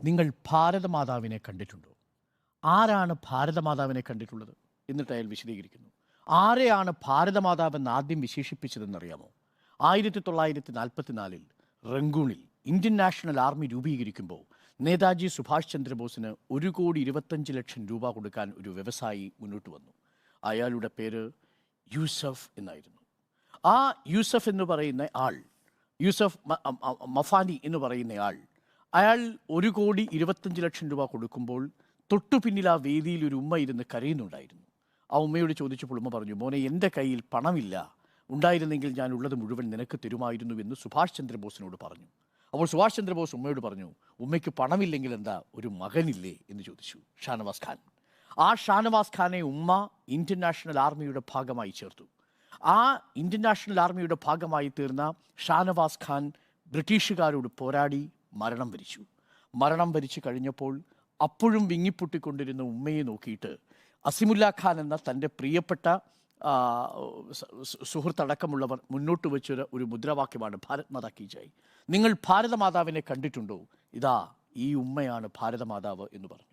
നിങ്ങൾ ഭാരതമാതാവിനെ കണ്ടിട്ടുണ്ടോ? ആരാണ് ഭാരതമാതാവിനെ കണ്ടിട്ടുള്ളത്? എന്നിട്ട് അയാൾ വിശദീകരിക്കുന്നു. ആരെയാണ് ഭാരതമാതാവെന്ന് ആദ്യം വിശേഷിപ്പിച്ചതെന്നറിയാമോ? 1944 റങ്കൂണിൽ ഇന്ത്യൻ നാഷണൽ ആർമി രൂപീകരിക്കുമ്പോൾ നേതാജി സുഭാഷ് ചന്ദ്രബോസിന് 1,25,00,000 രൂപ കൊടുക്കാൻ ഒരു വ്യവസായി മുന്നോട്ട് വന്നു. അയാളുടെ പേര് യൂസഫ് എന്നായിരുന്നു. ആ യൂസഫ് എന്ന് പറയുന്ന ആൾ, യൂസഫ് മഫാനി എന്ന് പറയുന്ന അയാൾ 1,25,00,000 രൂപ കൊടുക്കുമ്പോൾ തൊട്ടു പിന്നിൽ ആ വേദിയിൽ ഒരു ഉമ്മ ഇരുന്ന് കരയുന്നുണ്ടായിരുന്നു. ആ ഉമ്മയോട് ചോദിച്ചപ്പോൾ ഉമ്മ പറഞ്ഞു, മോനെ, എൻ്റെ കയ്യിൽ പണമില്ല, ഉണ്ടായിരുന്നെങ്കിൽ ഞാൻ ഉള്ളത് മുഴുവൻ നിനക്ക് തരുമായിരുന്നു എന്ന് സുഭാഷ് ചന്ദ്രബോസിനോട് പറഞ്ഞു. അപ്പോൾ സുഭാഷ് ചന്ദ്രബോസ് ഉമ്മയോട് പറഞ്ഞു, ഉമ്മയ്ക്ക് പണമില്ലെങ്കിൽ എന്താ, ഒരു മകനില്ലേ എന്ന് ചോദിച്ചു. ഷാനവാസ് ഖാൻ. ആ ഷാനവാസ് ഖാനെ ഉമ്മ ഇന്ത്യൻ നാഷണൽ ആർമിയുടെ ഭാഗമായി ചേർത്തു. ആ ഇന്ത്യൻ നാഷണൽ ആർമിയുടെ ഭാഗമായി തീർന്ന ഷാനവാസ് ഖാൻ ബ്രിട്ടീഷുകാരോട് പോരാടി മരണം വരിച്ചു കഴിഞ്ഞപ്പോൾ അപ്പോഴും വിങ്ങിപ്പൊട്ടിക്കൊണ്ടിരുന്ന ഉമ്മയെ നോക്കിയിട്ട് അസിമുല്ല ഖാൻ എന്ന തൻ്റെ പ്രിയപ്പെട്ട സുഹൃത്തടക്കമുള്ളവർ മുന്നോട്ട് വെച്ചൊരു ഒരു മുദ്രാവാക്യമാണ് ഭാരത് മാതാ കി ജയ്. നിങ്ങൾ ഭാരതമാതാവിനെ കണ്ടിട്ടുണ്ടോ? ഇതാ ഈ ഉമ്മയാണ് ഭാരതമാതാവ് എന്ന് പറഞ്ഞു.